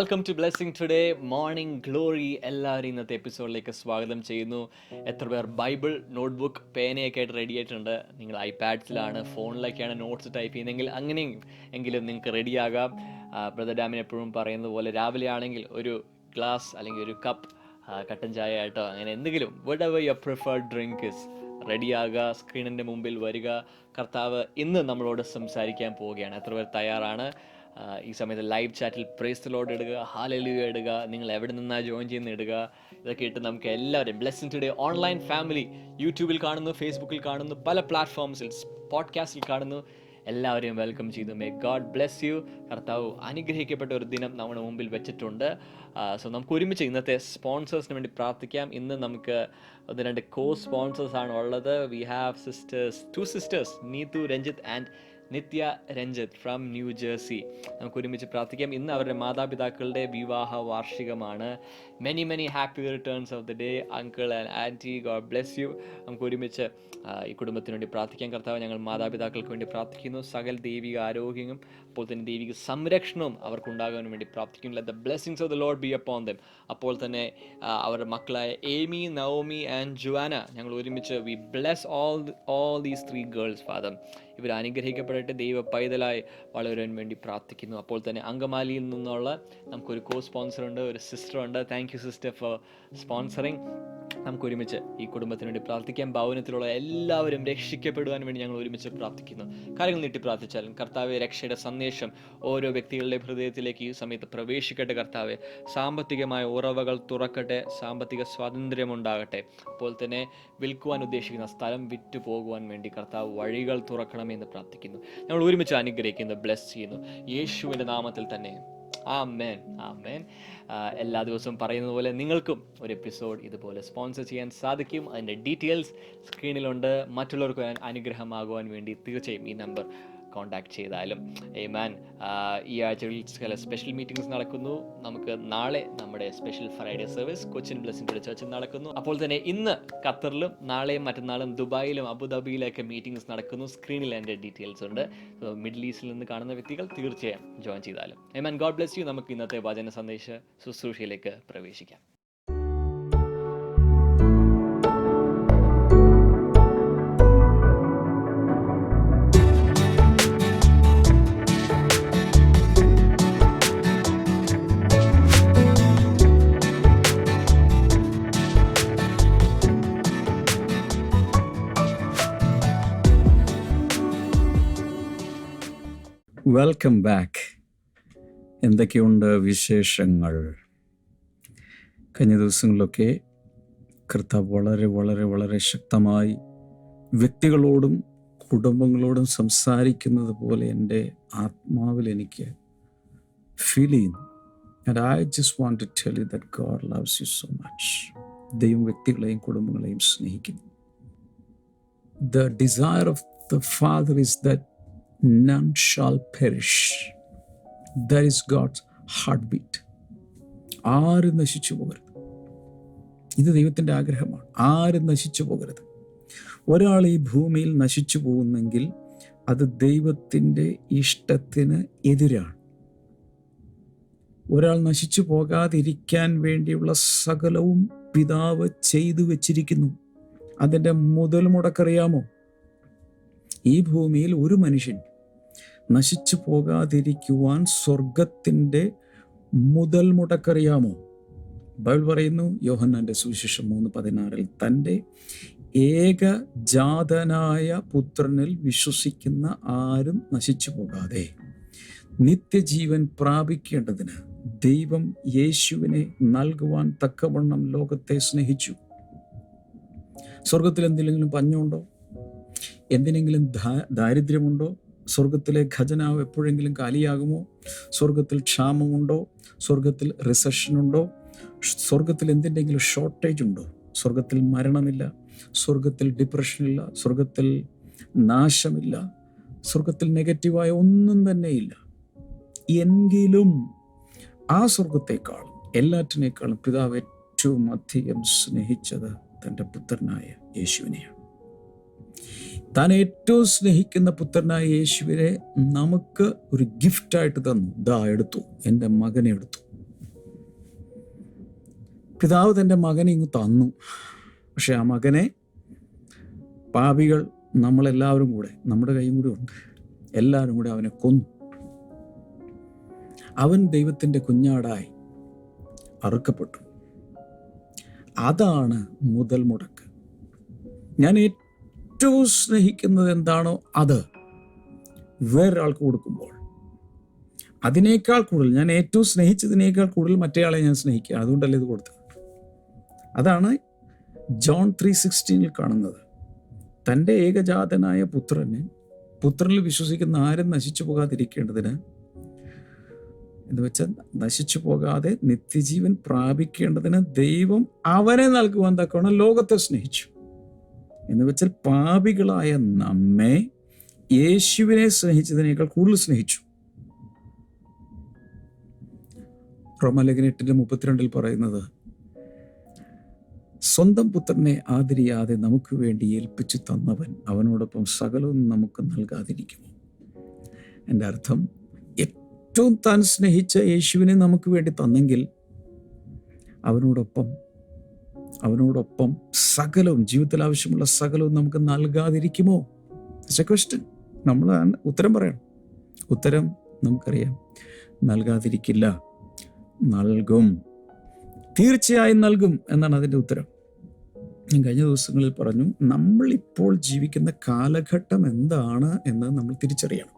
Welcome to blessing today morning glory. എല്ലാവരും ഇന്നത്തെ എപ്പിസോഡിലേക്ക് സ്വാഗതം ചെയ്യുന്നു. എത്ര പേർ ബൈബിൾ, നോട്ട്ബുക്ക്, പേനയൊക്കെ ആയിട്ട് റെഡി ആയിട്ടുണ്ട്? നിങ്ങൾ ഐപാഡ്സിലാണ്, ഫോണിലൊക്കെയാണ് നോട്ട്സ് ടൈപ്പ് ചെയ്യുന്നതെങ്കിൽ എങ്കിലും നിങ്ങൾക്ക് റെഡിയാകാം. ബ്രദർ ഡാമിൻ എപ്പോഴും പറയുന്നത് പോലെ രാവിലെ ആണെങ്കിൽ ഒരു ഗ്ലാസ് അല്ലെങ്കിൽ ഒരു കപ്പ് കട്ടൻ ചായ ആയിട്ടോ അങ്ങനെ എന്തെങ്കിലും whatever your preferred drink is റെഡിയാകുക, സ്ക്രീനിൻ്റെ മുമ്പിൽ വരിക. കർത്താവ് ഇന്ന് നമ്മളോട് സംസാരിക്കാൻ പോവുകയാണ്. എത്ര പേർ തയ്യാറാണ്? ഈ സമയത്ത് ലൈവ് ചാറ്റിൽ പ്രൈസ് ദി ലോർഡ് ഇടുക, ഹല്ലേലൂയ ഇടുക, നിങ്ങൾ എവിടെ നിന്നാണ് ജോയിൻ ചെയ്യുന്ന ഇടുക. ഇതൊക്കെ ഇട്ട് നമുക്ക് എല്ലാവരും ബ്ലെസ്സിങ് ടുഡേ ഓൺലൈൻ ഫാമിലി യൂട്യൂബിൽ കാണുന്നു, ഫേസ്ബുക്കിൽ കാണുന്നു, പല പ്ലാറ്റ്ഫോംസിൽ പോഡ്കാസ്റ്റിൽ കാണുന്നു. എല്ലാവരെയും വെൽക്കം ചെയ്തു. May God bless U. കർത്താവ് അനുഗ്രഹിക്കപ്പെട്ട ഒരു ദിനം നമ്മുടെ മുമ്പിൽ വെച്ചിട്ടുണ്ട്. സോ നമുക്ക് ഒരുമിച്ച് ഇന്നത്തെ സ്പോൺസേഴ്സിന് വേണ്ടി പ്രാർത്ഥിക്കാം. ഇന്ന് നമുക്ക് ഒന്ന് രണ്ട് കോ സ്പോൺസേഴ്സാണ് ഉള്ളത്. We have two sisters, Neethu Ranjith and Nithya Ranjith from New Jersey. നമുക്ക് ഒരുമിച്ച് പ്രാർത്ഥിക്കാം. ഇന്ന് അവരുടെ മാതാപിതാക്കളുടെ വിവാഹ വാർഷികമാണ്. Many happy returns of the day uncle and aunty. God bless you. നമുക്ക് ഒരുമിച്ച് ഈ കുടുംബത്തിന് വേണ്ടി പ്രാർത്ഥിക്കാം. കർത്താവ്, ഞങ്ങൾ മാതാപിതാക്കൾക്ക് വേണ്ടി പ്രാർത്ഥിക്കുന്നു. സകല ദൈവിക ആരോഗ്യവും അപ്പോൾ തന്നെ ദൈവിക സംരക്ഷണവും അവർക്കുണ്ടാകാൻ വേണ്ടി പ്രാർത്ഥിക്കുന്നു. Let the blessings of the Lord B upon dum. അപ്പോൾ തന്നെ അവരുടെ മക്കളായ ഏമി, നവോമി ആൻഡ് ജുവാന, ഞങ്ങൾ ഒരുമിച്ച് V bless all these three girls father. ഇവർ അനുഗ്രഹിക്കപ്പെടട്ടെ, ദൈവ പൈതലായി വളരാൻ വേണ്ടി പ്രാർത്ഥിക്കുന്നു. അപ്പോൾ തന്നെ അങ്കമാലിയിൽ നിന്നുള്ള നമുക്കൊരു കോ സ്പോൺസർ ഉണ്ട്, ഒരു സിസ്റ്റർ ഉണ്ട്. Thank you sister four sponsoring. നമുക്ക് ഒരുമിച്ച് ഈ കുടുംബത്തിന് വേണ്ടി പ്രാർത്ഥിക്കാം. ഭവനത്തിലുള്ള എല്ലാവരും രക്ഷിക്കപ്പെടുവാൻ വേണ്ടി ഞങ്ങൾ ഒരുമിച്ച് പ്രാർത്ഥിക്കുന്നു. കാര്യങ്ങൾ നീട്ടി പ്രാർത്ഥിച്ചാലും കർത്താവെ, രക്ഷയുടെ സന്ദേശം ഓരോ വ്യക്തികളുടെ ഹൃദയത്തിലേക്ക് ഈ സമയത്ത് പ്രവേശിക്കട്ടെ. കർത്താവെ, സാമ്പത്തികമായ ഉറവകൾ തുറക്കട്ടെ, സാമ്പത്തിക സ്വാതന്ത്ര്യം ഉണ്ടാകട്ടെ. അപ്പോൾ തന്നെ വിൽക്കുവാൻ ഉദ്ദേശിക്കുന്ന സ്ഥലം വിറ്റു പോകുവാൻ വേണ്ടി കർത്താവ് വഴികൾ തുറക്കണമെന്ന് പ്രാർത്ഥിക്കുന്നു. ഞങ്ങൾ ഒരുമിച്ച് അനുഗ്രഹിക്കുന്നു, ബ്ലെസ് ചെയ്യുന്നു യേശുവിൻ്റെ നാമത്തിൽ തന്നെ. ആമേൻ, ആമേൻ. എല്ലാ ദിവസവും പറയുന്നത് പോലെ നിങ്ങൾക്കും ഒരു എപ്പിസോഡ് ഇതുപോലെ സ്പോൺസർ ചെയ്യാൻ സാധിക്കും. അതിൻ്റെ ഡീറ്റെയിൽസ് സ്ക്രീനിലുണ്ട്. മറ്റുള്ളവർക്ക് അനുഗ്രഹമാകുവാൻ വേണ്ടി തീർച്ചയായും ഈ നമ്പർ കോൺടാക്ട് ചെയ്താലും. ആമേൻ. ഈ ആഴ്ചയിൽ ചില സ്പെഷ്യൽ മീറ്റിംഗ്സ് നടക്കുന്നു. നമുക്ക് നാളെ നമ്മുടെ special Friday service Cochin blessing ചർച്ചിൽ നടക്കുന്നു. അപ്പോൾ തന്നെ ഇന്ന് ഖത്തറിലും നാളെയും മറ്റന്നാളും ദുബായിലും അബുദാബിയിലൊക്കെ മീറ്റിംഗ്സ് നടക്കുന്നു. സ്ക്രീനിൽ എൻ്റെ ഡീറ്റെയിൽസ് ഉണ്ട്. മിഡിൽ ഈസ്റ്റിൽ നിന്ന് കാണുന്ന വ്യക്തികൾ തീർച്ചയായും ജോയിൻ ചെയ്താലും. ആമേൻ. God bless you. നമുക്ക് ഇന്നത്തെ വചന സന്ദേശ ശുശ്രൂഷയിലേക്ക് പ്രവേശിക്കാം. Welcome back. എന്തൊക്കെയുണ്ട് വിശേഷങ്ങൾ? കഴിഞ്ഞ ദിവസങ്ങളിലൊക്കെ കർത്താവ് വളരെ വളരെ വളരെ ശക്തമായി വ്യക്തികളോടും കുടുംബങ്ങളോടും സംസാരിക്കുന്നത് പോലെ എൻ്റെ ആത്മാവിൽ എനിക്ക് ഫീൽ ചെയ്യുന്നു. And I just want to tell you that God loves you so much. ദൈവം വ്യക്തികളെയും കുടുംബങ്ങളെയും സ്നേഹിക്കുന്നു. The desire of the Father is that none shall perish. That is God's heartbeat. ആരും നശിച്ചു പോകരുത്. ഇത് ദൈവത്തിൻ്റെ ആഗ്രഹമാണ്. ആരും നശിച്ചു പോകരുത്. ഒരാൾ ഈ ഭൂമിയിൽ നശിച്ചു പോകുന്നെങ്കിൽ അത് ദൈവത്തിൻ്റെ ഇഷ്ടത്തിന് എതിരാണ്. ഒരാൾ നശിച്ചു പോകാതിരിക്കാൻ വേണ്ടിയുള്ള സകലവും പിതാവ് ചെയ്തു വച്ചിരിക്കുന്നു. അതിൻ്റെ മുതൽ മുടക്കറിയാമോ? ഈ ഭൂമിയിൽ ഒരു മനുഷ്യൻ നശിച്ചു പോകാതിരിക്കുവാൻ സ്വർഗത്തിൻ്റെ മുതൽ മുടക്കറിയാമോ? ബൈബിൾ പറയുന്നു, യോഹന്നാന്റെ സുവിശേഷം 3:16, തൻ്റെ ഏകജാതനായ പുത്രനിൽ വിശ്വസിക്കുന്ന ആരും നശിച്ചു പോകാതെ നിത്യജീവൻ പ്രാപിക്കേണ്ടതിന് ദൈവം യേശുവിനെ നൽകുവാൻ തക്കവണ്ണം ലോകത്തെ സ്നേഹിച്ചു. സ്വർഗത്തിൽ എന്തെങ്കിലും പഞ്ഞുണ്ടോ? എന്തിനെങ്കിലും ദാരിദ്ര്യമുണ്ടോ? സ്വർഗത്തിലെ ഖജനാവ് എപ്പോഴെങ്കിലും കാലിയാകുമോ? സ്വർഗത്തിൽ ക്ഷാമമുണ്ടോ? സ്വർഗത്തിൽ റിസഷനുണ്ടോ? സ്വർഗത്തിൽ എന്തിൻ്റെങ്കിലും ഷോർട്ടേജ് ഉണ്ടോ? സ്വർഗത്തിൽ മരണമില്ല, സ്വർഗത്തിൽ ഡിപ്രഷനില്ല, സ്വർഗത്തിൽ നാശമില്ല, സ്വർഗത്തിൽ നെഗറ്റീവായ ഒന്നും തന്നെയില്ല. എങ്കിലും ആ സ്വർഗത്തെക്കാളും എല്ലാറ്റിനേക്കാളും പിതാവ് ഏറ്റവും അധികം സ്നേഹിച്ചത് തൻ്റെ പുത്രനായ യേശുവിനെയാണ്. താൻ ഏറ്റവും സ്നേഹിക്കുന്ന പുത്രനായ യേശുവിനെ നമുക്ക് ഒരു ഗിഫ്റ്റായിട്ട് തന്നു. ദാ എടുത്തു, എൻ്റെ മകനെ എടുത്തു. പിതാവ് തൻ്റെ മകനെ ഇങ്ങ് തന്നു. പക്ഷെ ആ മകനെ പാപികൾ നമ്മളെല്ലാവരും കൂടെ, നമ്മുടെ കൈയും കൂടെ ഉണ്ട്, എല്ലാവരും കൂടെ അവനെ കൊന്നു. അവൻ ദൈവത്തിൻ്റെ കുഞ്ഞാടായി അറുക്കപ്പെട്ടു. അതാണ് മുതൽ മുടക്ക്. ഞാൻ ഏറ്റവും സ്നേഹിക്കുന്നത് എന്താണോ അത് വേറൊരാൾക്ക് കൊടുക്കുമ്പോൾ അതിനേക്കാൾ കൂടുതൽ, ഞാൻ ഏറ്റവും സ്നേഹിച്ചതിനേക്കാൾ കൂടുതൽ മറ്റേയാളെ ഞാൻ സ്നേഹിക്കുക. അതുകൊണ്ടല്ലേ ഇത് കൊടുത്തത്. അതാണ് ജോൺ 3:16 കാണുന്നത്. തൻ്റെ ഏകജാതനായ പുത്രനിൽ വിശ്വസിക്കുന്ന ആരും നശിച്ചു പോകാതിരിക്കേണ്ടതിന്, എന്ന് വെച്ചാൽ നശിച്ചു പോകാതെ നിത്യജീവൻ പ്രാപിക്കേണ്ടതിന് ദൈവം അവനെ നൽകുവാൻ തക്കവണ്ണം ലോകത്തെ സ്നേഹിച്ചു. എന്ന് വെച്ചാൽ പാപികളായ നമ്മെ യേശുവിനെ സ്നേഹിച്ചതിനേക്കാൾ കൂടുതൽ സ്നേഹിച്ചു. റോമാലേഖനം 8:32 പറയുന്നത്, സ്വന്തം പുത്രനെ ആദരിയാതെ നമുക്ക് വേണ്ടി ഏൽപ്പിച്ചു തന്നവൻ അവനോടൊപ്പം സകലവും നമുക്ക് നൽകാതിരിക്കുമോ? എൻ്റെ അർത്ഥം, ഏറ്റവും താൻ സ്നേഹിച്ച യേശുവിനെ നമുക്ക് വേണ്ടി തന്നെങ്കിൽ അവനോടൊപ്പം സകലവും, ജീവിതത്തിൽ ആവശ്യമുള്ള സകലവും നമുക്ക് നൽകാതിരിക്കുമോ? It's A question. നമ്മൾ ഉത്തരം പറയണം. ഉത്തരം നമുക്കറിയാം, നൽകാതിരിക്കില്ല, നൽകും, തീർച്ചയായും നൽകും എന്നാണ് അതിൻ്റെ ഉത്തരം. ഞാൻ കഴിഞ്ഞ ദിവസങ്ങളിൽ പറഞ്ഞു, നമ്മളിപ്പോൾ ജീവിക്കുന്ന കാലഘട്ടം എന്താണ് എന്ന് നമ്മൾ തിരിച്ചറിയണം.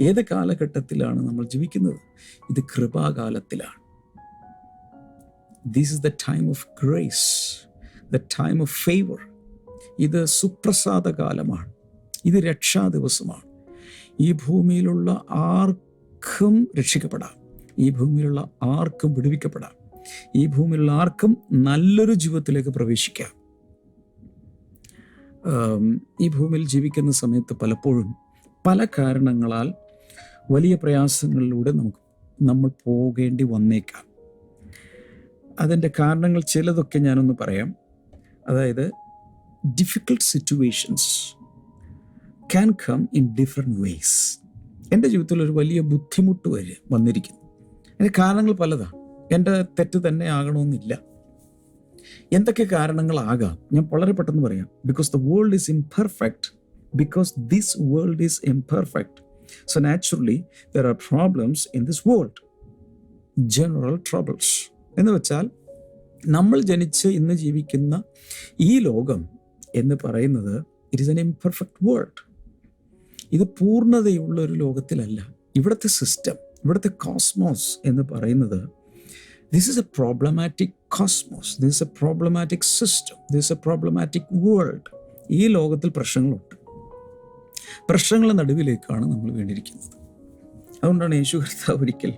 ഏത് കാലഘട്ടത്തിലാണ് നമ്മൾ ജീവിക്കുന്നത്? ഇത് കൃപാകാലത്തിലാണ്. This is the time of grace, the time of favour. ഇത് സുപ്രസാദ കാലമാണ്. ഇത് രക്ഷാ ദിവസമാണ്. ഈ ഭൂമിയിലുള്ള ആർക്കും രക്ഷിക്കപ്പെടാം. ഈ ഭൂമിയിലുള്ള ആർക്കും വിടുവിക്കപ്പെടാം. ഈ ഭൂമിയിലുള്ള ആർക്കും നല്ലൊരു ജീവിതത്തിലേക്ക് പ്രവേശിക്കാം. ഈ ഭൂമിയിൽ ജീവിക്കുന്ന സമയത്ത് പലപ്പോഴും പല കാരണങ്ങളാൽ വലിയ പ്രയാസങ്ങളിലൂടെ നമ്മൾ പോകേണ്ടി വന്നേക്കാം. അതിൻ്റെ കാരണങ്ങൾ ചിലതൊക്കെ ഞാനൊന്ന് പറയാം. അതായത്, difficult situations can come in different ways. എൻ്റെ ജീവിതത്തിൽ ഒരു വലിയ ബുദ്ധിമുട്ട് വന്നിരിക്കുന്നു. അതിൻ്റെ കാരണങ്ങൾ പലതാണ്. എൻ്റെ തെറ്റ് തന്നെ ആകണമെന്നില്ല. എന്തൊക്കെ കാരണങ്ങളാകാം ഞാൻ വളരെ പെട്ടെന്ന് പറയാം. Because the world is imperfect. Because this world is imperfect. So naturally, there are problems in this world. General troubles. എന്ന് വെച്ചാൽ, നമ്മൾ ജനിച്ച് ഇന്ന് ജീവിക്കുന്ന ഈ ലോകം എന്ന് പറയുന്നത്, it is an imperfect world. ഇത് പൂർണ്ണതയുള്ള ഒരു ലോകത്തിലല്ല. ഇവിടുത്തെ സിസ്റ്റം, ഇവിടുത്തെ കോസ്മോസ് എന്ന് പറയുന്നത്, this is a problematic cosmos. This is a problematic system. This is a problematic world. ഈ ലോകത്തിൽ പ്രശ്നങ്ങളുണ്ട്. പ്രശ്നങ്ങളുടെ നടുവിലേക്കാണ് നമ്മൾ വീണിരിക്കുന്നത്. അതുകൊണ്ടാണ് യേശു കർത്താവ് ഒരിക്കൽ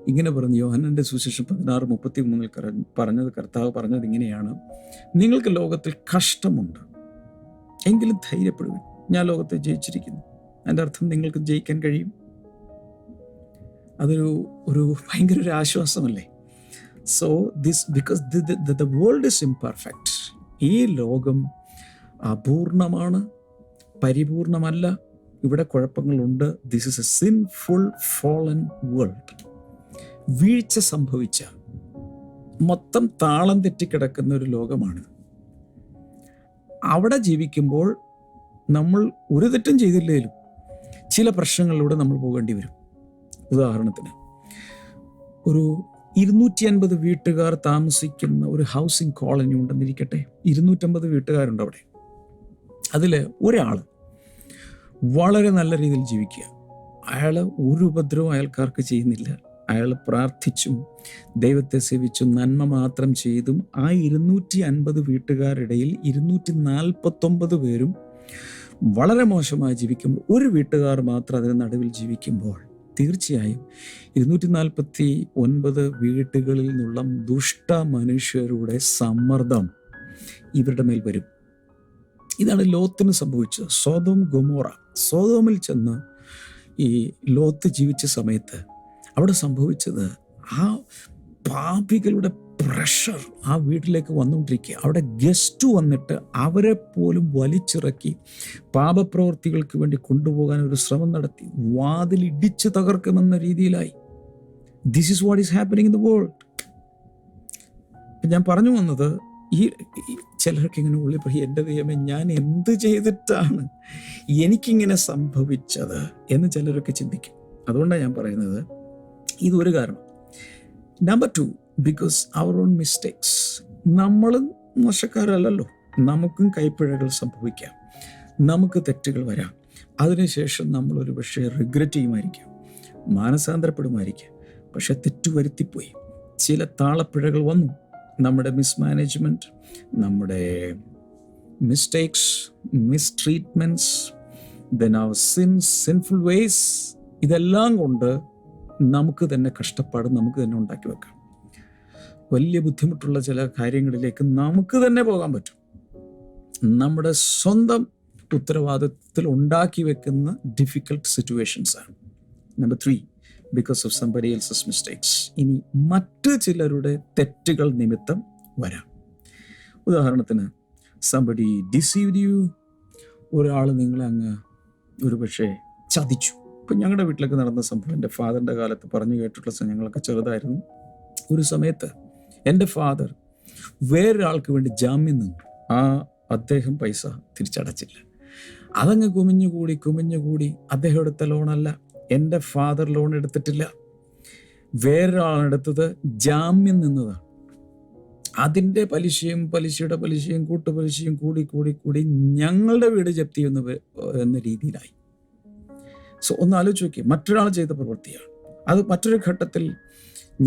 ഇങ്ങനെ പറഞ്ഞു. യോഹന്നാന്റെ സുവിശേഷം 16:33 കർത്താവ് പറഞ്ഞത് ഇങ്ങനെയാണ്, നിങ്ങൾക്ക് ലോകത്തിൽ കഷ്ടമുണ്ട്, എങ്കിലും ധൈര്യപ്പെടുവിൻ, ഞാൻ ലോകത്തെ ജയിച്ചിരിക്കുന്നു. അതിൻ്റെ അർത്ഥം നിങ്ങൾക്ക് ജയിക്കാൻ കഴിയും. അതൊരു ഭയങ്കര ഒരു ആശ്വാസമല്ലേ? So because the world is imperfect. ഈ ലോകം അപൂർണമാണ്, പരിപൂർണമല്ല. ഇവിടെ കുഴപ്പങ്ങളുണ്ട്. This is a sinful fallen world. വീഴ്ച സംഭവിച്ച, മൊത്തം താളം തെറ്റിക്കിടക്കുന്ന ഒരു ലോകമാണിത്. അവിടെ ജീവിക്കുമ്പോൾ നമ്മൾ ഒരു തെറ്റും ചെയ്തില്ലേലും ചില പ്രശ്നങ്ങളിലൂടെ നമ്മൾ പോകേണ്ടി വരും. ഉദാഹരണത്തിന്, ഒരു 250 വീട്ടുകാർ താമസിക്കുന്ന ഒരു ഹൗസിംഗ് കോളനി ഉണ്ടെന്നിരിക്കട്ടെ. 250 വീട്ടുകാരുണ്ട് അവിടെ. അതിൽ ഒരാൾ വളരെ നല്ല രീതിയിൽ ജീവിക്കുക. അയാൾ ഒരു ഉപദ്രവവും അയൽക്കാർക്ക് ചെയ്യുന്നില്ല. അയാൾ പ്രാർത്ഥിച്ചും ദൈവത്തെ സേവിച്ചും നന്മ മാത്രം ചെയ്തും ആ 250 വീട്ടുകാരിടയിൽ 249 പേരും വളരെ മോശമായി ജീവിക്കുമ്പോൾ, ഒരു വീട്ടുകാർ മാത്രം അതിന് നടുവിൽ ജീവിക്കുമ്പോൾ, തീർച്ചയായും 249 വീട്ടുകളിൽ നിന്നുള്ള ദുഷ്ട മനുഷ്യരുടെ സമ്മർദ്ദം ഇവരുടെ മേൽ വരും. ഇതാണ് ലോത്തിന് സംഭവിച്ചത്. Sodom Gomorrah. സോദോമിൽ ചെന്ന് ഈ ലോത്ത് ജീവിച്ച സമയത്ത് അവിടെ സംഭവിച്ചത്, ആ പാപികളുടെ പ്രഷർ ആ വീട്ടിലേക്ക് വന്നുകൊണ്ടിരിക്കുക. അവിടെ ഗസ്റ്റ് വന്നിട്ട് അവരെ പോലും വലിച്ചിറക്കി പാപപ്രവൃത്തികൾക്ക് വേണ്ടി കൊണ്ടുപോകാൻ ഒരു ശ്രമം നടത്തി. വാതിൽ ഇടിച്ച് തകർക്കുമെന്ന രീതിയിലായി. This is what is happening in the world. ഞാൻ പറഞ്ഞു വന്നത്, ഈ ചിലർക്ക് ഇങ്ങനെ ഉള്ളിൽ പോയി, എൻ്റെ ദൈവമേ ഞാൻ എന്ത് ചെയ്തിട്ടാണ് എനിക്കിങ്ങനെ സംഭവിച്ചത് എന്ന് ചിലരൊക്കെ ചിന്തിക്കും. അതുകൊണ്ടാണ് ഞാൻ പറയുന്നത്, ഇതൊരു കാരണം. Number 2, because our own mistakes. നമ്മളും മോശക്കാരല്ലല്ലോ, നമുക്കും കൈപ്പിഴകൾ സംഭവിക്കാം, നമുക്ക് തെറ്റുകൾ വരാം. അതിനുശേഷം നമ്മളൊരു പക്ഷേ റിഗ്രറ്റ് ചെയ്യുമായിരിക്കാം, മാനസാന്തരപ്പെടുമായിരിക്കാം. പക്ഷെ തെറ്റുവരുത്തിപ്പോയി, ചില താളപ്പിഴകൾ വന്നു, നമ്മുടെ മിസ്മാനേജ്മെൻറ്റ്, നമ്മുടെ mistakes, mistreatments, then our sins, sinful ways, ഇതെല്ലാം കൊണ്ട് നമുക്ക് തന്നെ കഷ്ടപ്പാട് നമുക്ക് തന്നെ ഉണ്ടാക്കി വെക്കാം. വലിയ ബുദ്ധിമുട്ടുള്ള ചില കാര്യങ്ങളിലേക്ക് നമുക്ക് തന്നെ പോകാൻ പറ്റും. നമ്മുടെ സ്വന്തം ഉത്തരവാദിത്വത്തിൽ ഉണ്ടാക്കി വെക്കുന്ന ഡിഫിക്കൽട്ട് സിറ്റുവേഷൻസ് ആണ്. Number 3, because of somebody else's mistakes. ഇനി മറ്റ് ചിലരുടെ തെറ്റുകൾ നിമിത്തം വരാം. ഉദാഹരണത്തിന്, സംബഡി ഡിസീവ്ഡ് യു. ഒരാൾ നിങ്ങളെ അങ്ങ് ഒരു പക്ഷേ ചതിച്ചു. ഇപ്പം ഞങ്ങളുടെ വീട്ടിലൊക്കെ നടന്ന സംഭവം എൻ്റെ ഫാദറിൻ്റെ കാലത്ത് പറഞ്ഞു കേട്ടിട്ടുള്ള, ഞങ്ങളൊക്കെ ചെറുതായിരുന്നു. ഒരു സമയത്ത് എൻ്റെ ഫാദർ വേറൊരാൾക്ക് വേണ്ടി ജാമ്യം നിന്നു. അദ്ദേഹം പൈസ തിരിച്ചടച്ചില്ല. അതങ്ങ് കുമിഞ്ഞുകൂടി അദ്ദേഹം എടുത്ത ലോണല്ല, എൻ്റെ ഫാദർ ലോൺ എടുത്തിട്ടില്ല, വേറൊരാളെടുത്തത് ജാമ്യം നിന്നതാണ്. അതിൻ്റെ പലിശയുടെ പലിശയും കൂട്ടുപലിശയും കൂടി ഞങ്ങളുടെ വീട് ജപ്തി എന്ന രീതിയിലായി. സോ ഒന്ന് ആലോചിച്ച് നോക്കി, മറ്റൊരാൾ ചെയ്ത പ്രവൃത്തിയാണ് അത്. മറ്റൊരു ഘട്ടത്തിൽ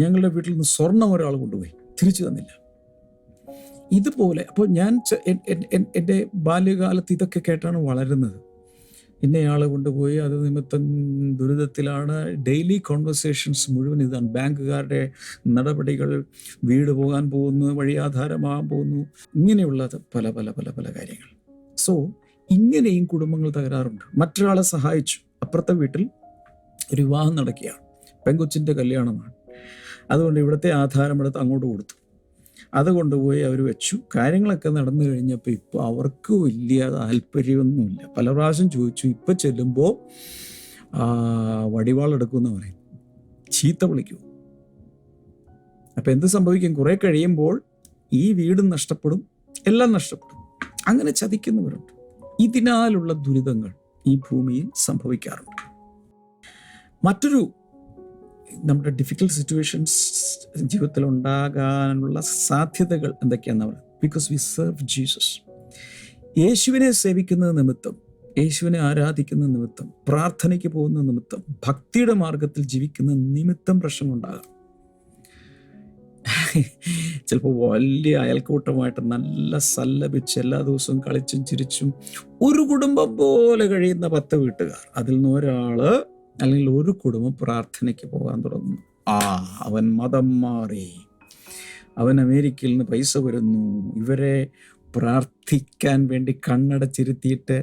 ഞങ്ങളുടെ വീട്ടിൽ നിന്ന് സ്വർണം ഒരാൾ കൊണ്ടുപോയി, തിരിച്ചു തന്നില്ല. ഇതുപോലെ അപ്പോൾ ഞാൻ എൻ്റെ ബാല്യകാലത്ത് ഇതൊക്കെ കേട്ടാണ് വളരുന്നത്. ഇന്നയാൾ കൊണ്ടുപോയി, അത് നിമിത്തം ദുരിതത്തിലാണ്. ഡെയിലി കോൺവെർസേഷൻസ് മുഴുവൻ ഇതാണ്. ബാങ്കുകാരുടെ നടപടികൾ, വീട് പോകാൻ പോകുന്നു, വഴിയാധാരമാകാൻ പോകുന്നു, ഇങ്ങനെയുള്ളത് പല പല പല പല കാര്യങ്ങൾ. സോ ഇങ്ങനെയും കുടുംബങ്ങൾ തകരാറുണ്ട്. മറ്റൊരാളെ സഹായിച്ചു. അപ്പുറത്തെ വീട്ടിൽ ഒരു വിവാഹം നടക്കുകയാണ്, പെങ്കൊച്ചിൻ്റെ കല്യാണമാണ്. അതുകൊണ്ട് ഇവിടുത്തെ ആധാരമെടുത്ത് അങ്ങോട്ട് കൊടുത്തു. അത് കൊണ്ടുപോയി അവർ വെച്ചു. കാര്യങ്ങളൊക്കെ നടന്നു കഴിഞ്ഞപ്പോൾ ഇപ്പോൾ അവർക്ക് വലിയ താല്പര്യമൊന്നുമില്ല. പല പ്രാവശ്യം ചോദിച്ചു. ഇപ്പം ചെല്ലുമ്പോൾ വടിവാളെടുക്കുമെന്ന് പറയും, ചീത്ത വിളിക്കും. അപ്പം എന്ത് സംഭവിക്കും? കുറേ കഴിയുമ്പോൾ ഈ വീടും നഷ്ടപ്പെടും, എല്ലാം നഷ്ടപ്പെടും. അങ്ങനെ ചതിക്കുന്നവരുണ്ട്. ഇതിനാലുള്ള ദുരിതങ്ങൾ ഈ ഭൂമിയിൽ സംഭവിക്കാറുണ്ട്. മറ്റൊരു നമ്മുടെ ഡിഫിക്കൽട്ട് സിറ്റുവേഷൻസ് ജീവിതത്തിൽ ഉണ്ടാകാനുള്ള സാധ്യതകൾ എന്തൊക്കെയാണെന്ന് പറയുന്നത്. Because we serve Jesus. യേശുവിനെ സേവിക്കുന്നത് നിമിത്തം, യേശുവിനെ ആരാധിക്കുന്ന നിമിത്തം, പ്രാർത്ഥനയ്ക്ക് പോകുന്ന നിമിത്തം, ഭക്തിയുടെ മാർഗത്തിൽ ജീവിക്കുന്ന നിമിത്തം പ്രശ്നമുണ്ടാകാം. ചിലപ്പോൾ വലിയ അയൽക്കൂട്ടമായിട്ട് നല്ല സല്ലപിച്ച് എല്ലാ ദിവസവും കളിച്ചും ചിരിച്ചും ഒരു കുടുംബം പോലെ കഴിയുന്ന 10 വീട്ടുകാർ, അതിൽ നിന്ന് ഒരാൾ അല്ലെങ്കിൽ ഒരു കുടുംബം പ്രാർത്ഥനയ്ക്ക് പോകാൻ തുടങ്ങുന്നു. അവൻ മതം മാറി, അവൻ അമേരിക്കയിൽ നിന്ന് പൈസ വരുന്നു, ഇവരെ പ്രാർത്ഥിക്കാൻ വേണ്ടി കണ്ണടച്ചിരുത്തിയിട്ട്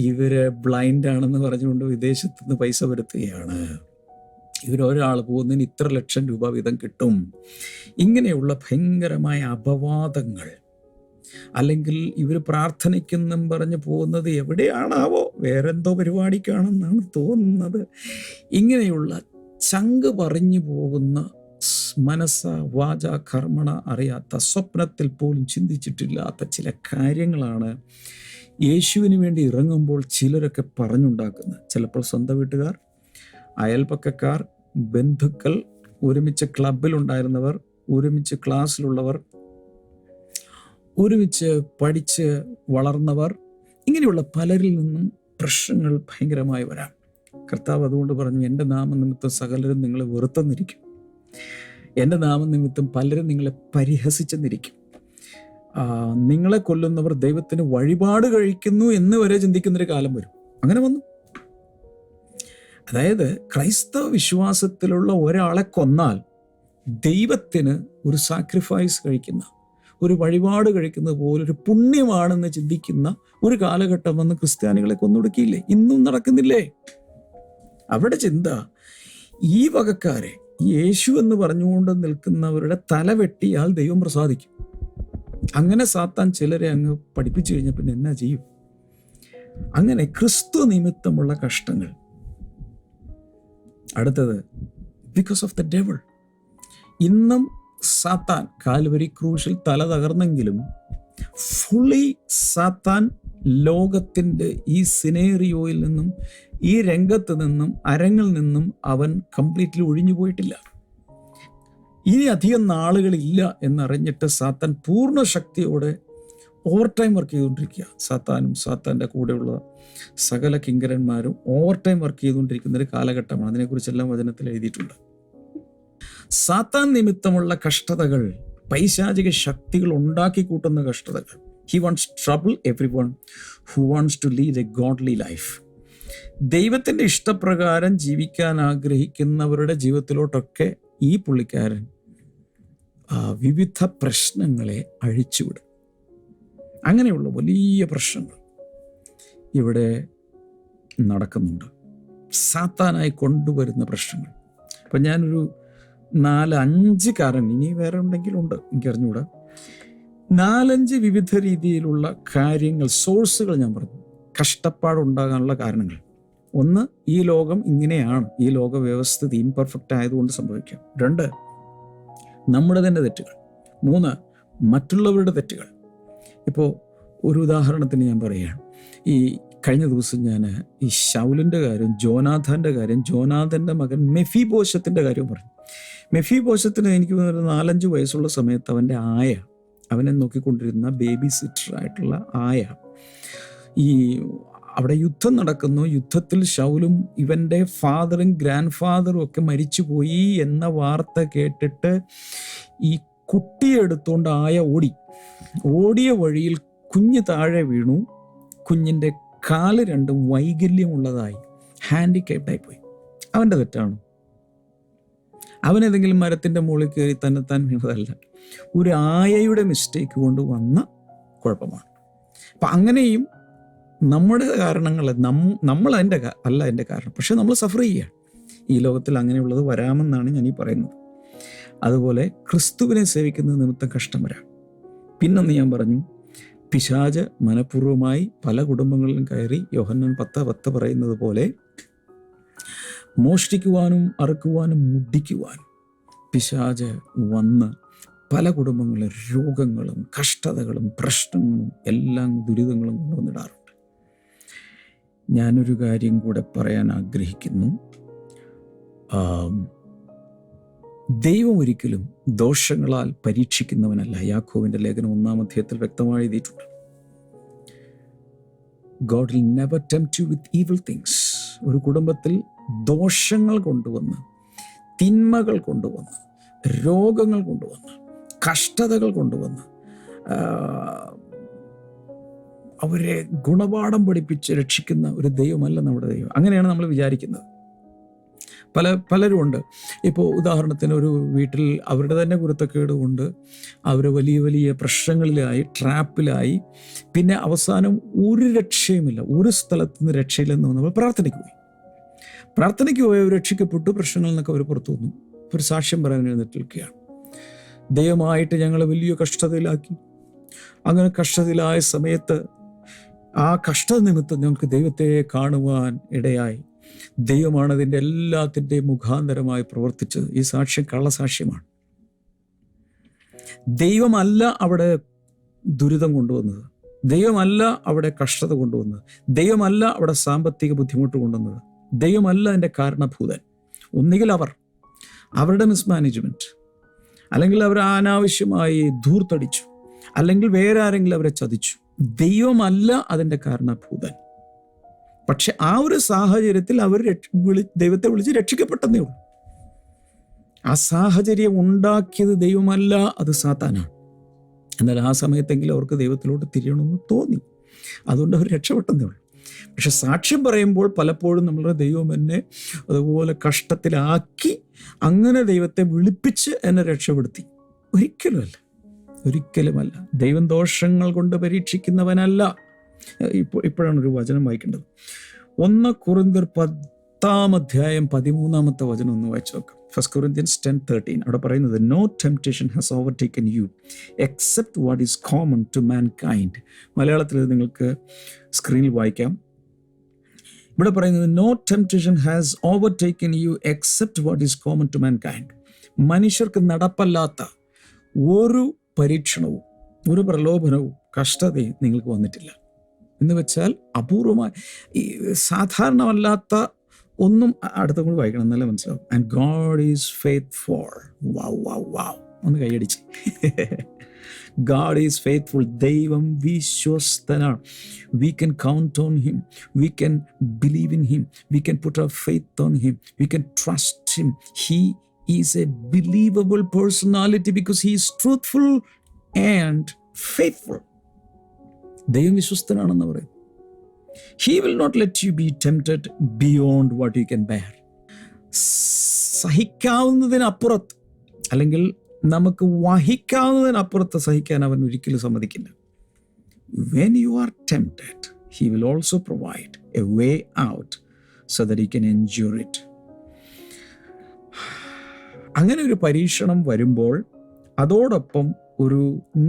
ഇവര് ബ്ലൈൻഡാണെന്ന് പറഞ്ഞുകൊണ്ട് വിദേശത്തു നിന്ന് പൈസ വരുത്തുകയാണ്. ഇവരൊരാൾ പോകുന്നതിന് ഇത്ര ലക്ഷം രൂപ വീതം കിട്ടും. ഇങ്ങനെയുള്ള ഭയങ്കരമായ അപവാദങ്ങൾ, അല്ലെങ്കിൽ ഇവർ പ്രാർത്ഥനയ്ക്കെന്നും പറഞ്ഞ് പോകുന്നത് എവിടെയാണാവോ, വേറെന്തോ പരിപാടിക്കാണെന്നാണ് തോന്നുന്നത്. ഇങ്ങനെയുള്ള ചങ്ക് പറഞ്ഞു പോകുന്ന, മനസ്സ വാച കർമ്മണ അറിയാത്ത, സ്വപ്നത്തിൽ പോലും ചിന്തിച്ചിട്ടില്ലാത്ത ചില കാര്യങ്ങളാണ് യേശുവിന് വേണ്ടി ഇറങ്ങുമ്പോൾ ചിലരൊക്കെ പറഞ്ഞുണ്ടാക്കുന്നത്. ചിലപ്പോൾ സ്വന്തം വീട്ടുകാർ, അയൽപക്കക്കാർ, ബന്ധുക്കൾ, ഒരുമിച്ച് ക്ലബിലുണ്ടായിരുന്നവർ, ഒരുമിച്ച് ക്ലാസ്സിലുള്ളവർ, ഒരുമിച്ച് പഠിച്ച് വളർന്നവർ, ഇങ്ങനെയുള്ള പലരിൽ നിന്നും പ്രശ്നങ്ങൾ ഭയങ്കരമായി വരാം. കർത്താവ് അതുകൊണ്ട് പറഞ്ഞു, എൻ്റെ നാമനിമിത്തം സകലരും നിങ്ങളെ വെറുത്തെന്നിരിക്കും, എൻ്റെ നാമനിമിത്തം പലരും നിങ്ങളെ പരിഹസിച്ചെന്നിരിക്കും, നിങ്ങളെ കൊല്ലുന്നവർ ദൈവത്തിന് വഴിപാട് കഴിക്കുന്നു എന്ന് വരെ ചിന്തിക്കുന്നൊരു കാലം വരും. അങ്ങനെ വന്നു. അതായത് ക്രൈസ്തവ വിശ്വാസത്തിലുള്ള ഒരാളെ കൊന്നാൽ ദൈവത്തിന് ഒരു സാക്രിഫൈസ് കഴിക്കുന്ന, ഒരു വഴിപാട് കഴിക്കുന്നത് പോലൊരു പുണ്യമാണെന്ന് ചിന്തിക്കുന്ന ഒരു കാലഘട്ടം വന്ന് ക്രിസ്ത്യാനികളെ കൊന്നൊടുക്കിയില്ലേ? ഇന്നും നടക്കുന്നില്ലേ? അവിടെ ചിന്ത, ഈ വകക്കാരെ, യേശു എന്ന് പറഞ്ഞുകൊണ്ട് നിൽക്കുന്നവരുടെ തല വെട്ടിയാൽ ദൈവം പ്രസാദിക്കും. അങ്ങനെ സാത്താൻ ചിലരെ അങ്ങ് പഠിപ്പിച്ചു കഴിഞ്ഞാൽ പിന്നെ എന്നാ ചെയ്യും? അങ്ങനെ ക്രിസ്തു നിമിത്തമുള്ള കഷ്ടങ്ങൾ. അടുത്തത്, ബിക്കോസ് ഓഫ് ദ ഡെവിൾ. ഇന്നും സാത്താൻ കാൽവരി ക്രൂശിൽ തല തകർന്നെങ്കിലും ഫുള്ളി സാത്താൻ ലോകത്തിൻ്റെ ഈ സിനേറിയോയിൽ നിന്നും ഈ രംഗത്ത് നിന്നും അരങ്ങിൽ നിന്നും അവൻ കംപ്ലീറ്റ്ലി ഒഴിഞ്ഞു പോയിട്ടില്ല. ഇനി അധികം നാളുകളില്ല എന്നറിഞ്ഞിട്ട് സാത്താൻ പൂർണ്ണ ശക്തിയോടെ ഓവർ ടൈം വർക്ക് ചെയ്തുകൊണ്ടിരിക്കുക. സാത്താനും സാത്താൻ്റെ കൂടെയുള്ള സകല കിങ്കരന്മാരും ഓവർ ടൈം വർക്ക് ചെയ്തുകൊണ്ടിരിക്കുന്ന ഒരു കാലഘട്ടമാണ്. അതിനെക്കുറിച്ചെല്ലാം വചനത്തിൽ എഴുതിയിട്ടുണ്ട്. സാത്താൻ നിമിത്തമുള്ള കഷ്ടതകൾ, പൈശാചിക ശക്തികൾ ഉണ്ടാക്കി കൂട്ടുന്ന കഷ്ടതകൾ. He wants trouble every one who wants to lead a godly life. ദൈവത്തിൻ്റെ ഇഷ്ടപ്രകാരം ജീവിക്കാൻ ആഗ്രഹിക്കുന്നവരുടെ ജീവിതത്തിലോട്ടൊക്കെ ഈ പുള്ളിക്കാരൻ വിവിധ പ്രശ്നങ്ങളെ അഴിച്ചുവിടും. അങ്ങനെയുള്ള വലിയ പ്രശ്നങ്ങൾ ഇവിടെ നടക്കുന്നുണ്ട്. സാത്താനായി കൊണ്ടുവരുന്ന പ്രശ്നങ്ങൾ. അപ്പം ഞാനൊരു 4-5 കാരണം, ഇനി വേറെ ഉണ്ടെങ്കിലുണ്ട്, എനിക്കറിഞ്ഞുകൂടാ, 4-5 വിവിധ രീതിയിലുള്ള കാര്യങ്ങൾ, സോഴ്സുകൾ ഞാൻ പറഞ്ഞു, കഷ്ടപ്പാടുണ്ടാകാനുള്ള കാരണങ്ങൾ. ഒന്ന്, ഈ ലോകം ഇങ്ങനെയാണ്, ഈ ലോക വ്യവസ്ഥിതി ഇംപെർഫെക്റ്റ് ആയതുകൊണ്ട് സംഭവിക്കാം. 2, നമ്മുടെ തന്നെ തെറ്റുകൾ. 3, മറ്റുള്ളവരുടെ തെറ്റുകൾ. ഇപ്പോൾ ഒരു ഉദാഹരണത്തിന് ഞാൻ പറയുകയാണ്. ഈ കഴിഞ്ഞ ദിവസം ഞാൻ ഈ ശൗലിൻ്റെ കാര്യം, ജോനാഥാൻ്റെ കാര്യം, ജോനാഥൻ്റെ മകൻ മെഫീബോശത്തിൻ്റെ കാര്യം പറഞ്ഞു. മെഫീബോശത്തിന് എനിക്ക് 4-5 വയസ്സുള്ള സമയത്ത് അവൻ്റെ ആയ, അവനെ നോക്കിക്കൊണ്ടിരുന്ന ബേബി സിറ്ററായിട്ടുള്ള ആയ, ഈ അവിടെ യുദ്ധം നടക്കുന്നു. യുദ്ധത്തിൽ ശൗലും ഇവൻ്റെ ഫാദറും ഗ്രാൻഡ് ഫാദറും ഒക്കെ മരിച്ചുപോയി എന്ന വാർത്ത കേട്ടിട്ട് ഈ കുട്ടിയെ എടുത്തുകൊണ്ട് ആയ ഓടിയ വഴിയിൽ കുഞ്ഞ് താഴെ വീണു. കുഞ്ഞിൻ്റെ കാല് രണ്ടും വൈകല്യമുള്ളതായി, ഹാൻഡിക്കേപ്ഡായി പോയി. അവൻ്റെ തെറ്റാണ്. അവനേതെങ്കിലും മരത്തിൻ്റെ മുകളിൽ കയറി തന്നെത്താൻ വീണതല്ല, ഒരു ആയയുടെ മിസ്റ്റേക്ക് കൊണ്ട് വന്ന കുഴപ്പമാണ്. അപ്പം അങ്ങനെയും നമ്മുടെ കാരണങ്ങൾ, നമ്മൾ അതിൻ്റെ അല്ല എൻ്റെ കാരണം, പക്ഷെ നമ്മൾ സഫർ ചെയ്യുക. ഈ ലോകത്തിൽ അങ്ങനെയുള്ളത് വരാമെന്നാണ് ഞാൻ ഈ പറയുന്നത്. അതുപോലെ ക്രിസ്തുവിനെ സേവിക്കുന്ന നിമിത്തം കഷ്ടം വരാം. പിന്നൊന്ന് ഞാൻ പറഞ്ഞു, പിശാച് മനഃപൂർവ്വമായി പല കുടുംബങ്ങളിലും കയറി യോഹന്നാൻ 10:10 പറയുന്നത് പോലെ മോഷ്ടിക്കുവാനും അറുക്കുവാനും മുടിക്കുവാനും പിശാച് വന്ന് പല കുടുംബങ്ങളിലും രോഗങ്ങളും കഷ്ടതകളും പ്രശ്നങ്ങളും എല്ലാം ദുരിതങ്ങളും കൊണ്ടുവന്നിടാറുണ്ട്. ഞാനൊരു കാര്യം കൂടെ പറയാൻ ആഗ്രഹിക്കുന്നു. ദൈവം ഒരിക്കലും ദോഷങ്ങളാൽ പരീക്ഷിക്കുന്നവനല്ല. യാക്കോബിന്റെ ലേഖനം 1-ാം അധ്യായത്തിൽ വ്യക്തമായി എഴുതിയിട്ടുണ്ട്. God will never tempt you with evil things. ഒരു കുടുംബത്തിൽ ദോഷങ്ങൾ കൊണ്ടുവന്ന്, തിന്മകൾ കൊണ്ടുവന്ന്, രോഗങ്ങൾ കൊണ്ടുവന്ന്, കഷ്ടതകൾ കൊണ്ടുവന്ന് അവരെ ഗുണപാഠം പഠിപ്പിച്ച് രക്ഷിക്കുന്ന ഒരു ദൈവമല്ല നമ്മുടെ ദൈവം. അങ്ങനെയാണ് നമ്മൾ വിചാരിക്കുന്നത്. പലരും ഉണ്ട്. ഇപ്പോൾ ഉദാഹരണത്തിന് ഒരു വീട്ടിൽ അവരുടെ തന്നെ കുരുത്തക്കേട് കൊണ്ട് അവർ വലിയ വലിയ പ്രശ്നങ്ങളിലായി, ട്രാപ്പിലായി, പിന്നെ അവസാനം ഒരു രക്ഷയുമില്ല, ഒരു സ്ഥലത്ത് നിന്ന് രക്ഷയില്ലെന്ന് നമ്മൾ പ്രാർത്ഥനയ്ക്ക് പോയി അവർ രക്ഷിക്കപ്പെട്ടു. പ്രശ്നങ്ങളിൽ നിന്നൊക്കെ അവർ പുറത്തു വന്നു. ഒരു സാക്ഷ്യം പറയാൻ എഴുന്നേൽക്കുകയാണ്. ദൈവമായിട്ട് ഞങ്ങളെ വലിയ കഷ്ടതയിലാക്കി. അങ്ങനെ കഷ്ടതയിലായ സമയത്ത് ആ കഷ്ടത നിമിത്തം ഞങ്ങൾക്ക് ദൈവത്തെ കാണുവാൻ ഇടയായി. ദൈവമാണ് അതിൻ്റെ എല്ലാത്തിൻ്റെയും മുഖാന്തരമായി പ്രവർത്തിച്ചത്. ഈ സാക്ഷ്യം കള്ളസാക്ഷ്യമാണ്. ദൈവമല്ല അവിടെ ദുരിതം കൊണ്ടുവന്നത്, ദൈവമല്ല അവിടെ കഷ്ടത കൊണ്ടുവന്നത്, ദൈവമല്ല അവിടെ സാമ്പത്തിക ബുദ്ധിമുട്ട് കൊണ്ടുവന്നത്, ദൈവമല്ല അതിൻ്റെ കാരണഭൂതൻ. ഒന്നുകിൽ അവരുടെ മിസ്മാനേജ്മെൻറ്റ്, അല്ലെങ്കിൽ അവർ അനാവശ്യമായി ധൂർത്തടിച്ചു, അല്ലെങ്കിൽ വേറെ ആരെങ്കിലും അവരെ ചതിച്ചു. ദൈവമല്ല അതിൻ്റെ കാരണഭൂതൻ. പക്ഷെ ആ ഒരു സാഹചര്യത്തിൽ അവർ ദൈവത്തെ വിളിച്ച് രക്ഷിക്കപ്പെട്ടതേ ഉള്ളൂ. ആ സാഹചര്യം ഉണ്ടാക്കിയത് ദൈവമല്ല, അത് സാത്താനാണ്. എന്നാൽ ആ സമയത്തെങ്കിലും അവർക്ക് ദൈവത്തിലോട്ട് തിരിയണമെന്ന് തോന്നി, അതുകൊണ്ട് അവർ രക്ഷപ്പെട്ടതേ ഉള്ളൂ. പക്ഷെ സാക്ഷ്യം പറയുമ്പോൾ പലപ്പോഴും നമ്മളുടെ ദൈവം എന്നെ അതുപോലെ കഷ്ടത്തിലാക്കി, അങ്ങനെ ദൈവത്തെ വിളിപ്പിച്ച് എന്നെ രക്ഷപ്പെടുത്തി. ഒരിക്കലുമല്ല. ദൈവം ദോഷങ്ങൾ കൊണ്ട് പരീക്ഷിക്കുന്നവനല്ല. ഇപ്പോഴാണ് ഒരു വചനം വായിക്കേണ്ടത്. 1 കൊരിന്ത്യർ 10-ാം അധ്യായം 13-ാമത്തെ വചനം ഒന്ന് വായിച്ചു നോക്കാം. 1 Corinthians 10:13 അവിടെ പറയുന്നത്, no temptation has overtaken you except what is common to mankind. മലയാളത്തിൽ നിങ്ങൾക്ക് സ്ക്രീനിൽ വായിക്കാം. ഇവിടെ പറയുന്നത്, no temptation has overtaken you except what is common to mankind. മനുഷ്യർക്ക് നടപ്പല്ലാത്ത, ഒരു പരീക്ഷണവും ഒരു പ്രലോഭനവും കഷ്ടതയും നിങ്ങൾക്ക് വന്നിട്ടില്ല. എന്ന് വെച്ചാൽ അപൂർവമായി ഈ സാധാരണമല്ലാത്ത ഒന്നും അടുത്ത കൂടി വായിക്കണം, എന്നല്ല മനസ്സിലാവും. And God is faithful. Wow wow wow, ഒന്ന് കൈയടിച്ച്. God is faithful. ദൈവം വിശ്വസ്തനാണ്. We can count on him, we can believe in him, we can put our faith on him, we can trust him. He is a believable personality because he is truthful and faithful. ദൈവം വിശ്വസ്തനാണെന്ന് പറയും. He will not let you be tempted beyond what you can bear. സഹിക്കാവുന്നതിനപ്പുറത്ത്, അല്ലെങ്കിൽ നമുക്ക് വഹിക്കാവുന്നതിനപ്പുറത്ത് സഹിക്കാൻ അവൻ ഒരിക്കലും സമ്മതിക്കില്ല. When you are tempted, he will also provide a way out so that you can endure it. അങ്ങനെ ഒരു പരീക്ഷണം വരുമ്പോൾ അതോടൊപ്പം ഒരു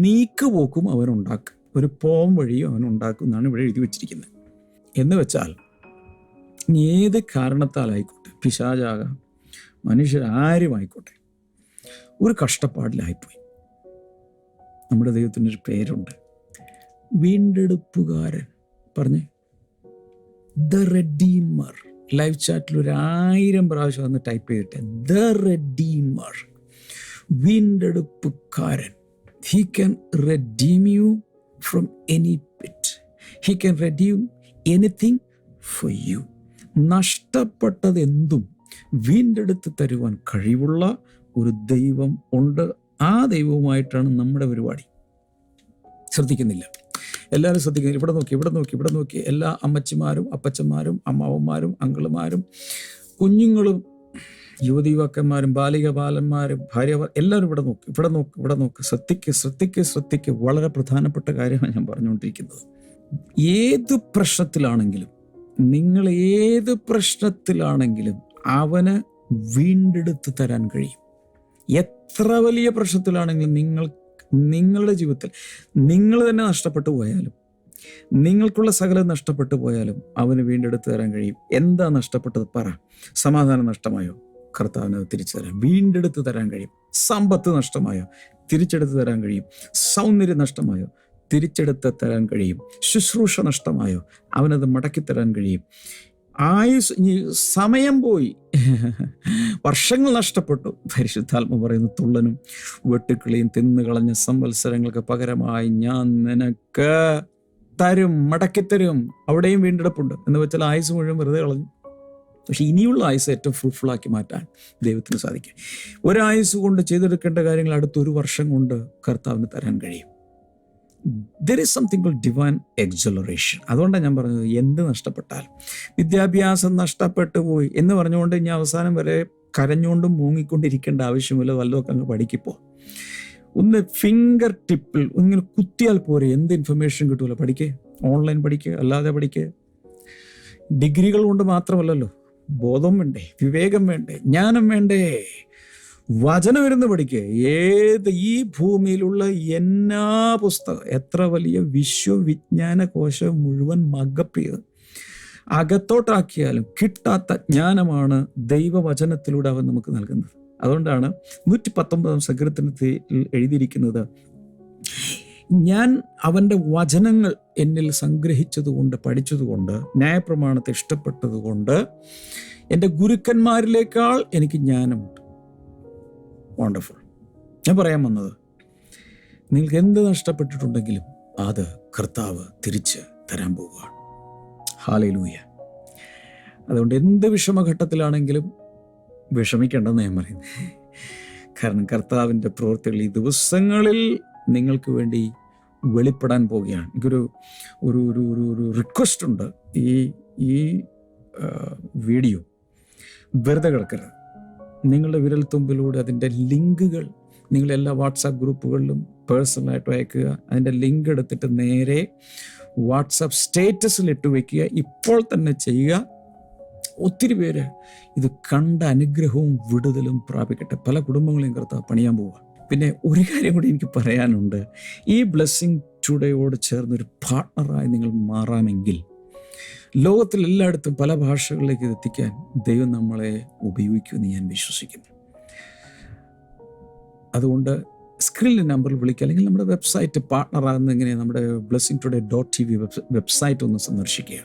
നീക്കുപോക്കും അവനുണ്ടാക്കും, ഒരു പോം വഴിയും അവനുണ്ടാക്കും എന്നാണ് ഇവിടെ എഴുതി വച്ചിരിക്കുന്നത്. എന്ന് വെച്ചാൽ ഏത് കാരണത്താലായിക്കോട്ടെ, പിശാചാകാം, മനുഷ്യരാരുമായിക്കോട്ടെ, ഒരു കഷ്ടപ്പാടിലായിപ്പോയി. നമ്മുടെ ദൈവത്തിനൊരു പേരുണ്ട്, വീണ്ടെടുപ്പുകാരൻ. പറഞ്ഞേ, ദ റെഡീമർ. ലൈവ് ചാറ്റിൽ 1000 പ്രാവശ്യം ഒന്ന് ടൈപ്പ് ചെയ്തിട്ട്, ദ റെഡീമർ, വീണ്ടെടുപ്പുകാരൻ. He can redeem you from any pit. He can redeem anything for you. നഷ്ടപ്പെട്ടതെന്തും വീണ്ടെടുത്ത് തരുവാൻ കഴിവുള്ള ഒരു ദൈവം ഉണ്ട്. ആ ദൈവവുമായിട്ടാണ് നമ്മുടെ പരിപാടി. ശ്രദ്ധിക്കുന്നില്ല, എല്ലാവരും ശ്രദ്ധിക്കുന്നില്ല. ഇവിടെ നോക്കി, ഇവിടെ നോക്കി, ഇവിടെ നോക്കി. എല്ലാ അമ്മച്ചിമാരും അപ്പച്ചന്മാരും അമ്മാവന്മാരും അങ്കിളുമാരും കുഞ്ഞുങ്ങളും യുവതീവാക്കന്മാരും ബാലിക ബാലന്മാരും ഭാര്യ, എല്ലാവരും ഇവിടെ നോക്ക്, ഇവിടെ നോക്ക്, ഇവിടെ നോക്ക്. ശ്രദ്ധിക്ക്, ശ്രദ്ധിക്ക്, ശ്രദ്ധിക്ക്. വളരെ പ്രധാനപ്പെട്ട കാര്യമാണ് ഞാൻ പറഞ്ഞുകൊണ്ടിരിക്കുന്നത്. ഏത് പ്രശ്നത്തിലാണെങ്കിലും, നിങ്ങൾ ഏത് പ്രശ്നത്തിലാണെങ്കിലും അവന് വീണ്ടെടുത്ത് തരാൻ കഴിയും. എത്ര വലിയ പ്രശ്നത്തിലാണെങ്കിലും, നിങ്ങളുടെ ജീവിതത്തിൽ നിങ്ങൾ തന്നെ നഷ്ടപ്പെട്ടു പോയാലും, നിങ്ങൾക്കുള്ള സകലം നഷ്ടപ്പെട്ടു പോയാലും അവന് വീണ്ടെടുത്ത് തരാൻ കഴിയും. എന്താ നഷ്ടപ്പെട്ടത്? പറ. സമാധാനം നഷ്ടമായോ? കർത്താവിന് തിരിച്ചു തരാൻ, വീണ്ടെടുത്ത് തരാൻ കഴിയും. സമ്പത്ത് നഷ്ടമായോ? തിരിച്ചെടുത്ത് തരാൻ കഴിയും. സൗന്ദര്യം നഷ്ടമായോ? തിരിച്ചെടുത്ത് തരാൻ കഴിയും. ശുശ്രൂഷ നഷ്ടമായോ? അവനത് മടക്കിത്തരാൻ കഴിയും. ആയുസ്, സമയം പോയി, വർഷങ്ങൾ നഷ്ടപ്പെട്ടു. പരിശുദ്ധാത്മ പറയുന്നു, തുള്ളനും വെട്ടുക്കിളിയും തിന്നുകളഞ്ഞ സംവത്സരങ്ങൾക്ക് പകരമായി ഞാൻ നിനക്ക് തരും, മടക്കിത്തരും. അവിടെയും വീണ്ടെടുപ്പുണ്ട്. എന്ന് വെച്ചാൽ ആയുസ് മുഴുവൻ വെറുതെ കളഞ്ഞു. പക്ഷെ ഇനിയുള്ള ആയുസ് ഏറ്റവും ഫ്രൂട്ട്ഫുള്ളാക്കി മാറ്റാൻ ദൈവത്തിന് സാധിക്കും. ഒരായുസ് കൊണ്ട് ചെയ്തെടുക്കേണ്ട കാര്യങ്ങൾ അടുത്തൊരു വർഷം കൊണ്ട് കർത്താവിന് തരാൻ കഴിയും. There is something called divine exhilaration. അതുകൊണ്ടാണ് ഞാൻ പറഞ്ഞത്, എന്ത് നഷ്ടപ്പെട്ടാൽ, വിദ്യാഭ്യാസം നഷ്ടപ്പെട്ടു പോയി എന്ന് പറഞ്ഞുകൊണ്ട് ഇനി അവസാനം വരെ കരഞ്ഞുകൊണ്ടും മൂങ്ങിക്കൊണ്ടിരിക്കേണ്ട ആവശ്യമില്ല. വല്ലതൊക്കെ അങ്ങ് പഠിക്കിപ്പോ. ഒന്ന് ഫിംഗർ ടിപ്പിൽ ഇങ്ങനെ കുത്തിയാൽ പോരെ, എന്ത് ഇൻഫർമേഷൻ കിട്ടുമല്ലോ. പഠിക്കുക, ഓൺലൈൻ പഠിക്കുക, അല്ലാതെ പഠിക്കുക. ഡിഗ്രികൾ കൊണ്ട് മാത്രമല്ലല്ലോ, ബോധം വേണ്ടേ, വിവേകം വേണ്ടേ, ജ്ഞാനം വേണ്ടേ, വചനം ഇരുന്ന് പഠിക്കുക. ഏത് ഈ ഭൂമിയിലുള്ള എല്ലാ പുസ്തകം, എത്ര വലിയ വിശ്വവിജ്ഞാന കോശം മുഴുവൻ മഗപ്പ് ചെയ്ത് അകത്തോട്ടാക്കിയാലും കിട്ടാത്ത ജ്ഞാനമാണ് ദൈവവചനത്തിലൂടെ അവൻ നമുക്ക് നൽകുന്നത്. അതുകൊണ്ടാണ് 119 സങ്കീർത്തനത്തിൽ എഴുതിയിരിക്കുന്നത്, ഞാൻ അവൻ്റെ വചനങ്ങൾ എന്നിൽ സംഗ്രഹിച്ചതുകൊണ്ട്, പഠിച്ചതുകൊണ്ട്, ന്യായപ്രമാണത്തെ ഇഷ്ടപ്പെട്ടതുകൊണ്ട് എൻ്റെ ഗുരുക്കന്മാരിലേക്കാൾ എനിക്ക് ജ്ഞാനമുണ്ട്. വണ്ടർഫുൾ. ഞാൻ പറയാൻ വന്നത്, നിങ്ങൾക്ക് എന്ത് നഷ്ടപ്പെട്ടിട്ടുണ്ടെങ്കിലും അത് കർത്താവ് തിരിച്ച് തരാൻ പോവുകയാണ്. ഹല്ലേലൂയ. അതുകൊണ്ട് എന്ത് വിഷമഘട്ടത്തിലാണെങ്കിലും വിഷമിക്കേണ്ടെന്ന് ഞാൻ പറയുന്നത്. കാരണം കർത്താവിൻ്റെ പ്രവൃത്തികൾ ഈ ദിവസങ്ങളിൽ നിങ്ങൾക്ക് വേണ്ടി വെളിപ്പെടാൻ പോവുകയാണ്. എനിക്കൊരു ഒരു ഒരു ഒരു ഒരു റിക്വസ്റ്റ് ഉണ്ട്. ഈ വീഡിയോ വെറുതെ കിടക്കരുത്. നിങ്ങളുടെ വിരൽത്തുമ്പിലൂടെ അതിൻ്റെ ലിങ്കുകൾ നിങ്ങളെല്ലാ വാട്സാപ്പ് ഗ്രൂപ്പുകളിലും പേഴ്സണലായിട്ട് അയക്കുക. അതിൻ്റെ ലിങ്ക് എടുത്തിട്ട് നേരെ വാട്സാപ്പ് സ്റ്റേറ്റസിൽ ഇട്ട് വയ്ക്കുക. ഇപ്പോൾ തന്നെ ചെയ്യുക. ഒത്തിരി പേര് ഇത് കണ്ട അനുഗ്രഹവും വിടുതലും പ്രാപിക്കട്ടെ. പല കുടുംബങ്ങളെയും കർത്താവ് പണിയാൻ പോവുക. പിന്നെ ഒരു കാര്യം കൂടി എനിക്ക് പറയാനുണ്ട്. ഈ ബ്ലെസ്സിങ് ടുഡേയോട് ചേർന്നൊരു പാർട്ട്ണറായി നിങ്ങൾ മാറാമെങ്കിൽ ലോകത്തിൽ എല്ലായിടത്തും പല ഭാഷകളിലേക്ക് എത്തിക്കാൻ ദൈവം നമ്മളെ ഉപയോഗിക്കുമെന്ന് ഞാൻ വിശ്വസിക്കുന്നു. അതുകൊണ്ട് സ്ക്രീനിലെ നമ്പറിൽ വിളിക്കുക, അല്ലെങ്കിൽ നമ്മുടെ വെബ്സൈറ്റ് പാർട്ട്ണറാകുന്ന എങ്ങനെയാണ്, നമ്മുടെ blessingtoday.tv വെബ്സൈറ്റ് ഒന്ന് സന്ദർശിക്കുക.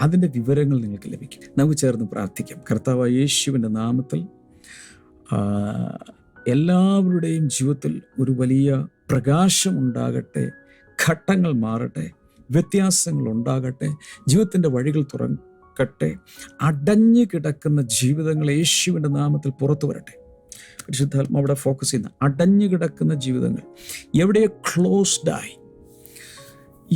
അതിൻ്റെ വിവരങ്ങൾ നിങ്ങൾക്ക് ലഭിക്കും. നമുക്ക് ചേർന്ന് പ്രാർത്ഥിക്കാം. കർത്താവായ യേശുവിൻ്റെ നാമത്തിൽ എല്ലാവരുടെയും ജീവിതത്തിൽ ഒരു വലിയ പ്രകാശം ഉണ്ടാകട്ടെ, ഘട്ടങ്ങൾ മാറട്ടെ, വ്യത്യാസങ്ങൾ ഉണ്ടാകട്ടെ, ജീവിതത്തിൻ്റെ വഴികൾ തുറക്കട്ടെ, അടഞ്ഞു കിടക്കുന്ന ജീവിതങ്ങൾ യേശുവിൻ്റെ നാമത്തിൽ പുറത്തു വരട്ടെ. പരിശുദ്ധാത്മാവ് അവിടെ ഫോക്കസ് ചെയ്യുന്ന അടഞ്ഞു കിടക്കുന്ന ജീവിതങ്ങൾ, എവിടെയോ ക്ലോസ്ഡായി,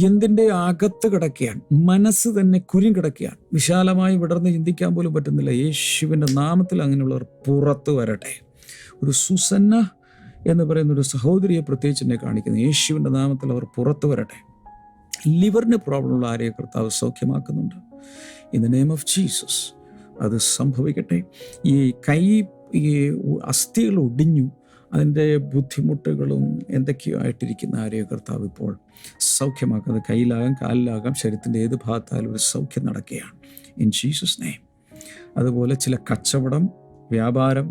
എന്തിൻ്റെ അകത്ത് കിടക്കുകയാണ്, മനസ്സ് തന്നെ കുരുങ്ങി കിടക്കുകയാണ്, വിശാലമായി വിടർന്ന് ചിന്തിക്കാൻ പോലും പറ്റുന്നില്ല. യേശുവിൻ്റെ നാമത്തിൽ അങ്ങനെയുള്ളവർ പുറത്തു വരട്ടെ. ഒരു സുസന്ന എന്ന് പറയുന്ന ഒരു സഹോദരിയെ പ്രത്യേകിച്ച് എന്നെ കാണിക്കുന്നു. യേശുവിൻ്റെ നാമത്തിൽ അവർ പുറത്തു വരട്ടെ. ലിവറിന് പ്രോബ്ലമുള്ള ആരെയും കർത്താവ് സൗഖ്യമാക്കുന്നുണ്ട്. In the name of Jesus അത് സംഭവിക്കട്ടെ. ഈ അസ്ഥികൾ ഒടിഞ്ഞു, അതിൻ്റെ ബുദ്ധിമുട്ടുകളും എന്തൊക്കെയോ ആയിട്ടിരിക്കുന്ന ആരെയോ കർത്താവ് ഇപ്പോൾ സൗഖ്യമാക്കുന്നത്. കയ്യിലാകാം, കാലിലാകാം, ശരീരത്തിൻ്റെ ഏത് ഭാഗത്തായാലും ഒരു സൗഖ്യം നടക്കുകയാണ് ഇൻ ജീസസ് നെയിം. അതുപോലെ ചില കച്ചവടം, വ്യാപാരം,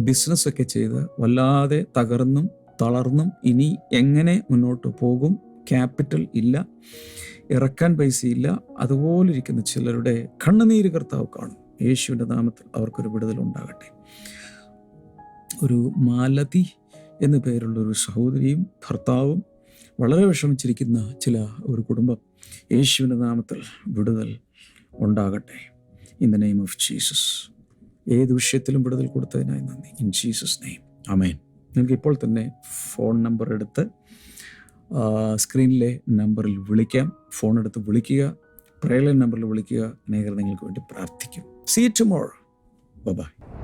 ബിസിനസ്സൊക്കെ ചെയ്ത് വല്ലാതെ തകർന്നും തളർന്നും ഇനി എങ്ങനെ മുന്നോട്ട് പോകും, ക്യാപിറ്റൽ ഇല്ല, ഇറക്കാൻ പൈസയില്ല, അതുപോലെ ഇരിക്കുന്ന ചിലരുടെ കണ്ണുനീര് കർത്താവ് കാണും. യേശുവിൻ്റെ നാമത്തിൽ അവർക്കൊരു വിടുതലുണ്ടാകട്ടെ. ഒരു മാലതി എന്നു പേരുള്ളൊരു സഹോദരിയും ഭർത്താവും വളരെ വിഷമിച്ചിരിക്കുന്ന ഒരു കുടുംബം, യേശുവിൻ്റെ നാമത്തിൽ വിടുതൽ ഉണ്ടാകട്ടെ in the name of Jesus. ഏത് വിഷയത്തിലും വിടുതൽ കൊടുത്തതിനായി നന്ദി. ഇൻ ജീസസ് നെയിം ആമേൻ. നിങ്ങൾക്ക് ഇപ്പോൾ തന്നെ ഫോൺ നമ്പർ എടുത്ത് സ്ക്രീനിലെ നമ്പറിൽ വിളിക്കാം. ഫോൺ എടുത്ത് വിളിക്കുക, പ്രയർ ലൈൻ നമ്പറിൽ വിളിക്കുക. അനേകർ നിങ്ങൾക്ക് വേണ്ടി പ്രാർത്ഥിക്കും. See you tomorrow. Bye-bye.